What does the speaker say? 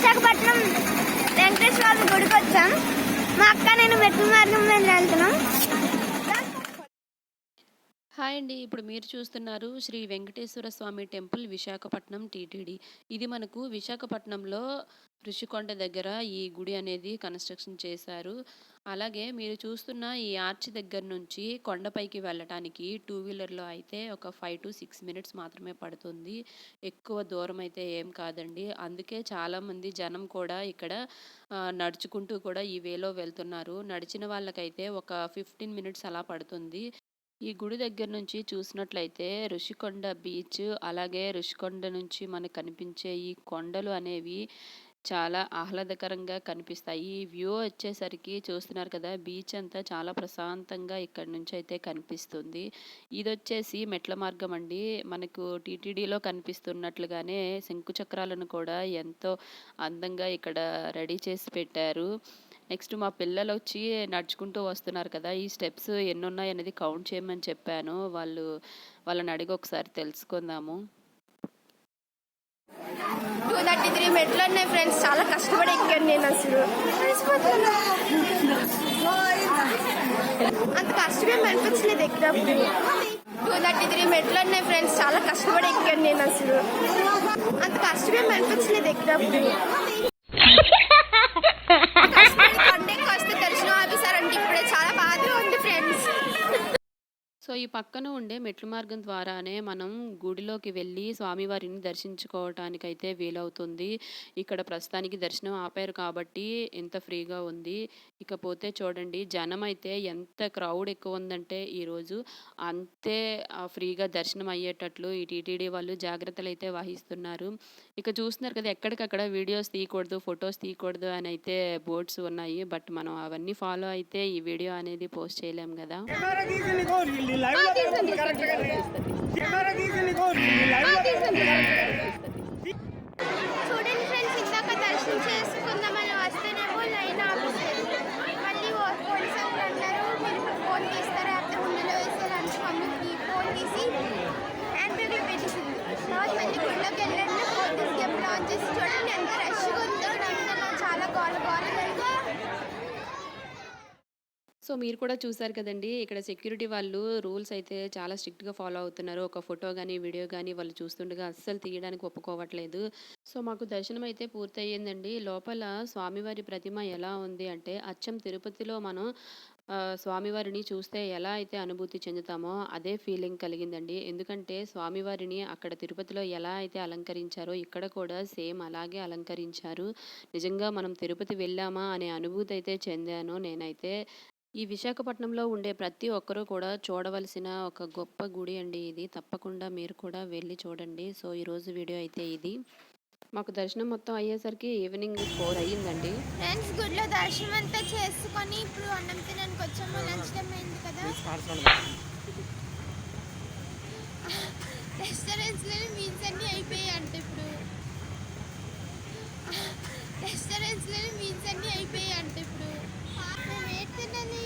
విశాఖపట్నం వెంకటేశ్వర గుడికి వచ్చాం. మా అక్క నేను మెట్ల మార్గం మీద వెళ్తున్నాం. హాయ్ అండి. ఇప్పుడు మీరు చూస్తున్నారు శ్రీ వెంకటేశ్వర స్వామి టెంపుల్ విశాఖపట్నం టీటీడీ. ఇది మనకు విశాఖపట్నంలో ఋషికొండ దగ్గర ఈ గుడి అనేది కన్స్ట్రక్షన్ చేశారు. అలాగే మీరు చూస్తున్న ఈ ఆర్చ్ దగ్గర నుంచి కొండపైకి వెళ్ళటానికి టూ వీలర్లో అయితే ఒక 5 to 6 మినిట్స్ మాత్రమే పడుతుంది. ఎక్కువ దూరం అయితే ఏం కాదండి. అందుకే చాలామంది జనం కూడా ఇక్కడ నడుచుకుంటూ కూడా ఈ వేలో వెళ్తున్నారు. నడిచిన వాళ్ళకైతే ఒక 15 మినిట్స్ అలా పడుతుంది. ఈ గుడి దగ్గర నుంచి చూసినట్లయితే ఋషికొండ బీచ్, అలాగే ఋషికొండ నుంచి మనకు కనిపించే ఈ కొండలు అనేవి చాలా ఆహ్లాదకరంగా కనిపిస్తాయి. ఈ వ్యూ వచ్చేసరికి చూస్తున్నారు కదా, బీచ్ అంతా చాలా ప్రశాంతంగా ఇక్కడ నుంచి అయితే కనిపిస్తుంది. ఇది వచ్చేసి మెట్ల మార్గం అండి. మనకు టీటీడీలో కనిపిస్తున్నట్లుగానే శంకు చక్రాలను కూడా ఎంతో అందంగా ఇక్కడ రెడీ చేసి పెట్టారు. నెక్స్ట్ మా పిల్లలు వచ్చి నడుచుకుంటూ వస్తున్నారు కదా, ఈ స్టెప్స్ ఎన్ని ఉన్నాయి అనేది కౌంట్ చేయమని చెప్పాను. వాళ్ళని అడిగి ఒకసారి తెలుసుకుందాము. 233 మెట్లు ఉన్నాయి ఫ్రెండ్స్. చాలా కష్టపడి ఎక్కాను నేను. అసలు అంత కష్టమేం అనిపించలేదు ఎక్కినప్పుడు. 233 మెట్లు ఉన్నాయి ఫ్రెండ్స్. చాలా కష్టపడి ఎక్కాను నేను. అసలు అంత కష్టమేం అనిపించలేదు ఎక్కినప్పుడు. దర్శనం ఆపేశారంటే ఇప్పుడే చాలా బాధగా ఉంది ఫ్రెండ్స్. సో ఈ పక్కన ఉండే మెట్ల మార్గం ద్వారానే మనం గుడిలోకి వెళ్ళి స్వామివారిని దర్శించుకోవటానికైతే వీలవుతుంది. ఇక్కడ ప్రస్తుతానికి దర్శనం ఆపారు కాబట్టి ఇంత ఫ్రీగా ఉంది. ఇకపోతే చూడండి, జనం అయితే ఎంత క్రౌడ్ ఎక్కువ ఉందంటే ఈరోజు అంతే ఫ్రీగా దర్శనం అయ్యేటట్లు ఈ టీటీడీ వాళ్ళు జాగ్రత్తలు అయితే వహిస్తున్నారు. ఇక చూస్తున్నారు కదా, ఎక్కడికక్కడ వీడియోస్ తీయకూడదు, ఫొటోస్ తీయకూడదు అని అయితే బోర్డ్స్ ఉన్నాయి. బట్ మనం అవన్నీ ఫాలో అయితే ఈ వీడియో అనేది పోస్ట్ చేయలేం కదా. చూడండి ఫ్రెండ్స్, ఇందాక దర్శనం చేసుకుందామని వస్తేనేమో లైన్ ఆపేసారు. మళ్ళీ పోలీసు వాళ్ళు అన్నారు, మీరు ఫోన్ తీస్తారా లేకపోతే ముందులో వేసారు అంటే మమ్మల్ని ఫోన్ తీసి హ్యాండ్ బ్యాగ్లో పెట్టేసింది. తర్వాత మళ్ళీ గుడిలోకి వెళ్ళండి, ఫోన్ తీసి గేమ్ లాంచ్ చేసి చూడండి ఎంత రష్గా ఉందో. చాలా గోల సో మీరు కూడా చూసారు కదండి, ఇక్కడ సెక్యూరిటీ వాళ్ళు రూల్స్ అయితే చాలా స్ట్రిక్ట్గా ఫాలో అవుతున్నారు. ఒక ఫోటో కానీ వీడియో కానీ వాళ్ళు చూస్తుండగా అస్సలు తీయడానికి ఒప్పుకోవట్లేదు. సో మాకు దర్శనం అయితే పూర్తయ్యిందండి. లోపల స్వామివారి ప్రతిమ ఎలా ఉంది అంటే అచ్చం తిరుపతిలో మనం స్వామివారిని చూస్తే ఎలా అయితే అనుభూతి చెందుతామో అదే ఫీలింగ్ కలిగిందండి. ఎందుకంటే స్వామివారిని అక్కడ తిరుపతిలో ఎలా అయితే అలంకరించారో ఇక్కడ కూడా సేమ్ అలాగే అలంకరించారు. నిజంగా మనం తిరుపతి వెళ్ళామా అనే అనుభూతి అయితే చెందాను నేనైతే. ఈ విశాఖపట్నంలో ఉండే ప్రతి ఒక్కరూ కూడా చూడవలసిన ఒక గొప్ప గుడి అండి ఇది. తప్పకుండా మీరు కూడా వెళ్ళి చూడండి. సో ఈరోజు వీడియో అయితే ఇది. మాకు దర్శనం మొత్తం అయ్యేసరికి ఈవినింగ్ 4 అయ్యిందండి. ఫ్రెండ్స్, గుడిలో దర్శనం అంతా చేసుకొని ఇప్పుడు అన్నం తినడానికి వచ్చాము. లంచ్ టైం అయింది కదా. రెస్టారెంట్స్లోనే మీల్స్ అన్నీ అయిపోయాయి అంటే ఇప్పుడు మేము ఏంటి తినాలి?